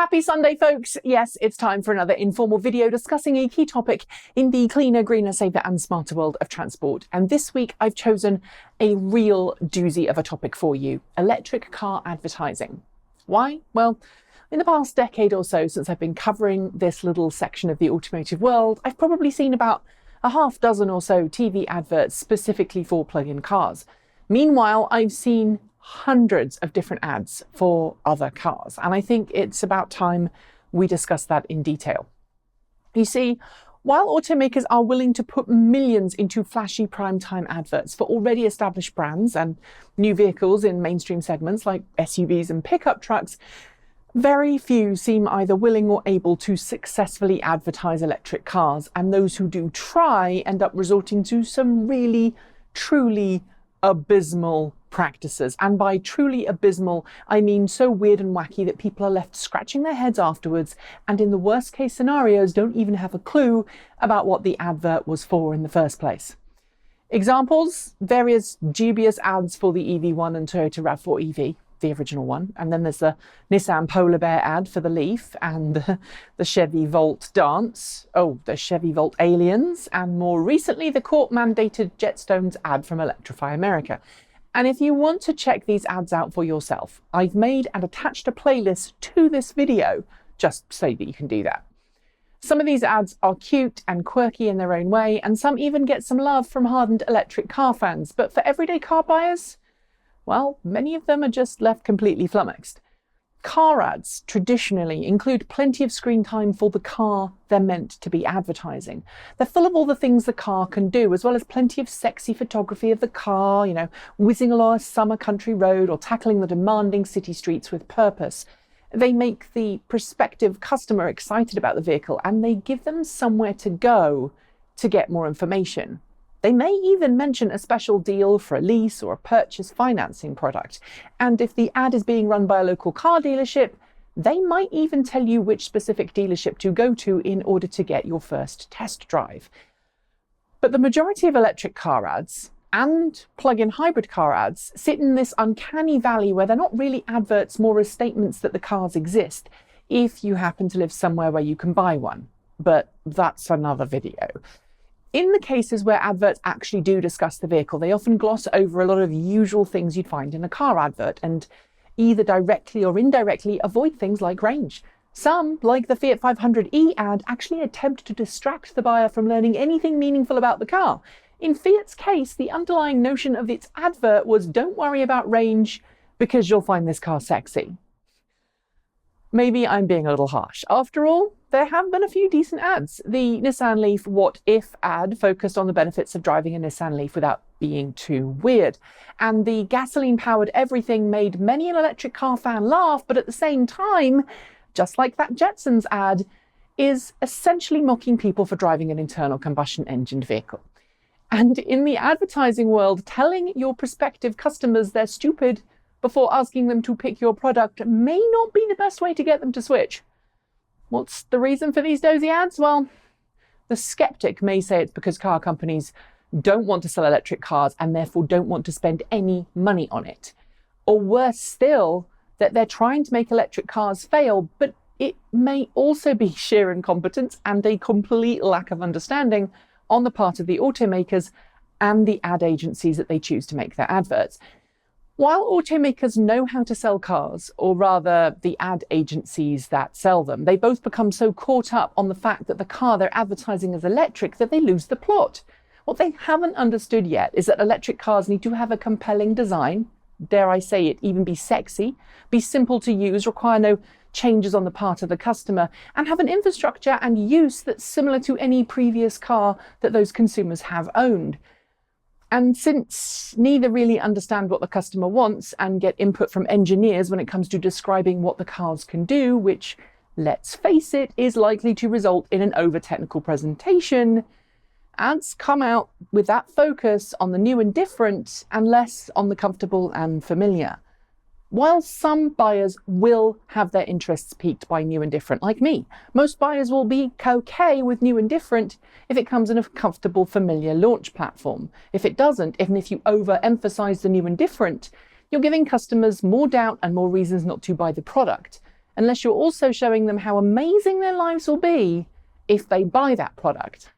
Happy Sunday, folks. Yes, it's time for another informal video discussing a key topic in the cleaner, greener, safer and smarter world of transport. And this week I've chosen a real doozy of a topic for you: electric car advertising. Why? Well, in the past decade or so since I've been covering this little section of the automotive world, I've probably seen about a half dozen or so TV adverts specifically for plug-in cars. Meanwhile, I've seen hundreds of different ads for other cars, and I think it's about time we discuss that in detail. You see, while automakers are willing to put millions into flashy primetime adverts for already established brands and new vehicles in mainstream segments like SUVs and pickup trucks, very few seem either willing or able to successfully advertise electric cars, and those who do try end up resorting to some really, truly abysmal practices. And by truly abysmal, I mean so weird and wacky that people are left scratching their heads afterwards, and in the worst case scenarios don't even have a clue about what the advert was for in the first place. Examples: various dubious ads for the EV1 and Toyota RAV4 EV, the original one, and then there's the Nissan Polar Bear ad for the Leaf, and the Chevy Volt Dance, the Chevy Volt Aliens, and more recently the court-mandated Jetstones ad from Electrify America. And if you want to check these ads out for yourself, I've made and attached a playlist to this video just so that you can do that. Some of these ads are cute and quirky in their own way, and some even get some love from hardened electric car fans, but for everyday car buyers, well, many of them are just left completely flummoxed. Car ads traditionally include plenty of screen time for the car they're meant to be advertising. They're full of all the things the car can do, as well as plenty of sexy photography of the car, whizzing along a summer country road or tackling the demanding city streets with purpose. They make the prospective customer excited about the vehicle, and they give them somewhere to go to get more information. They may even mention a special deal for a lease or a purchase financing product. And if the ad is being run by a local car dealership, they might even tell you which specific dealership to go to in order to get your first test drive. But the majority of electric car ads and plug-in hybrid car ads sit in this uncanny valley where they're not really adverts, more as statements that the cars exist, if you happen to live somewhere where you can buy one. But that's another video. In the cases where adverts actually do discuss the vehicle, they often gloss over a lot of usual things you'd find in a car advert and either directly or indirectly avoid things like range. Some, like the Fiat 500e ad, actually attempt to distract the buyer from learning anything meaningful about the car. In Fiat's case, the underlying notion of its advert was, don't worry about range because you'll find this car sexy. Maybe I'm being a little harsh. After all, there have been a few decent ads. The Nissan Leaf What If ad focused on the benefits of driving a Nissan Leaf without being too weird. And the gasoline-powered everything made many an electric car fan laugh, but at the same time, just like that Jetsons ad, is essentially mocking people for driving an internal combustion engined vehicle. And in the advertising world, telling your prospective customers they're stupid before asking them to pick your product may not be the best way to get them to switch. What's the reason for these dozy ads? Well, the skeptic may say it's because car companies don't want to sell electric cars and therefore don't want to spend any money on it. Or worse still, that they're trying to make electric cars fail, but it may also be sheer incompetence and a complete lack of understanding on the part of the automakers and the ad agencies that they choose to make their adverts. While automakers know how to sell cars, or rather the ad agencies that sell them, they both become so caught up on the fact that the car they're advertising is electric that they lose the plot. What they haven't understood yet is that electric cars need to have a compelling design, dare I say it, even be sexy, be simple to use, require no changes on the part of the customer, and have an infrastructure and use that's similar to any previous car that those consumers have owned. And since neither really understand what the customer wants and get input from engineers when it comes to describing what the cars can do, which, let's face it, is likely to result in an over-technical presentation, ads come out with that focus on the new and different and less on the comfortable and familiar. While some buyers will have their interests piqued by new and different, like me, most buyers will be okay with new and different if it comes in a comfortable, familiar launch platform. If it doesn't, even if you overemphasize the new and different, you're giving customers more doubt and more reasons not to buy the product. unless you're also showing them how amazing their lives will be if they buy that product.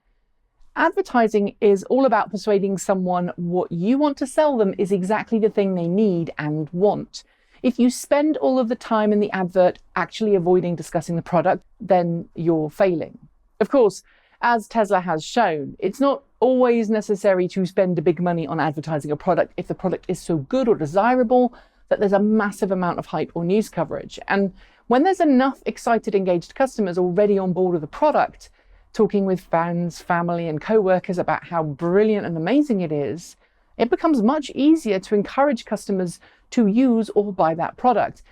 Advertising is all about persuading someone what you want to sell them is exactly the thing they need and want. If you spend all of the time in the advert actually avoiding discussing the product, then you're failing. Of course, as Tesla has shown, it's not always necessary to spend big money on advertising a product if the product is so good or desirable that there's a massive amount of hype or news coverage. And when there's enough excited, engaged customers already on board with the product, talking with fans, family, and co-workers about how brilliant and amazing it is, it becomes much easier to encourage customers to use or buy that product.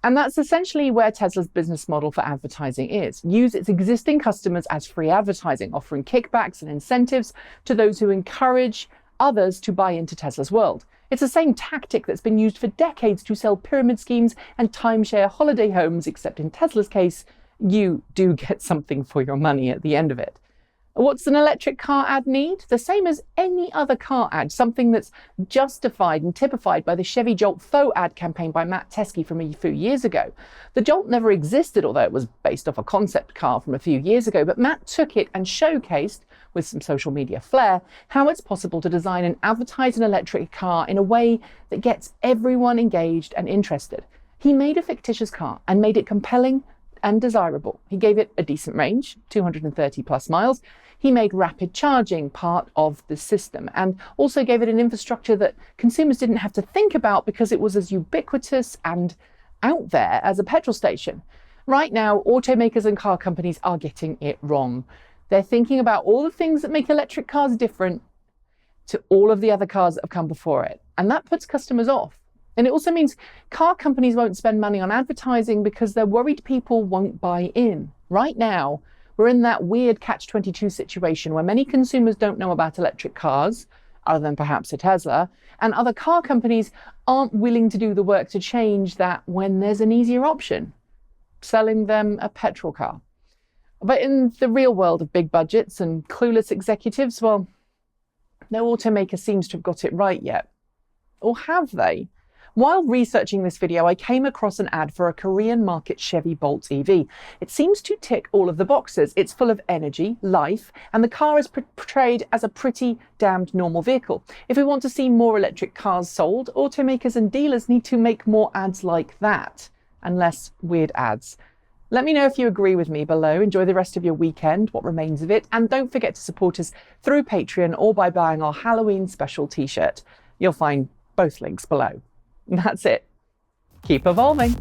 And that's essentially where Tesla's business model for advertising is. Use its existing customers as free advertising, offering kickbacks and incentives to those who encourage others to buy into Tesla's world. It's the same tactic that's been used for decades to sell pyramid schemes and timeshare holiday homes, except in Tesla's case, you do get something for your money at the end of it. What's an electric car ad need? The same as any other car ad, something that's justified and typified by the Chevy Jolt faux ad campaign by Matt Teskey from a few years ago. The Jolt never existed, although it was based off a concept car from a few years ago, but Matt took it and showcased, with some social media flair, how it's possible to design and advertise an electric car in a way that gets everyone engaged and interested. He made a fictitious car and made it compelling and desirable. He gave it a decent range, 230 plus miles. He made rapid charging part of the system and also gave it an infrastructure that consumers didn't have to think about because it was as ubiquitous and out there as a petrol station. Right now, automakers and car companies are getting it wrong. They're thinking about all the things that make electric cars different to all of the other cars that have come before it. And that puts customers off. And it also means car companies won't spend money on advertising because they're worried people won't buy in. Right now, we're in that weird catch-22 situation where many consumers don't know about electric cars, other than perhaps a Tesla, and other car companies aren't willing to do the work to change that when there's an easier option, selling them a petrol car. But in the real world of big budgets and clueless executives, well, no automaker seems to have got it right yet. Or have they? While researching this video, I came across an ad for a Korean market Chevy Bolt EV. It seems to tick all of the boxes. It's full of energy, life, and the car is portrayed as a pretty damned normal vehicle. If we want to see more electric cars sold, automakers and dealers need to make more ads like that, and less weird ads. Let me know if you agree with me below. Enjoy the rest of your weekend, what remains of it, and don't forget to support us through Patreon or by buying our Halloween special t-shirt. You'll find both links below. That's it. Keep evolving.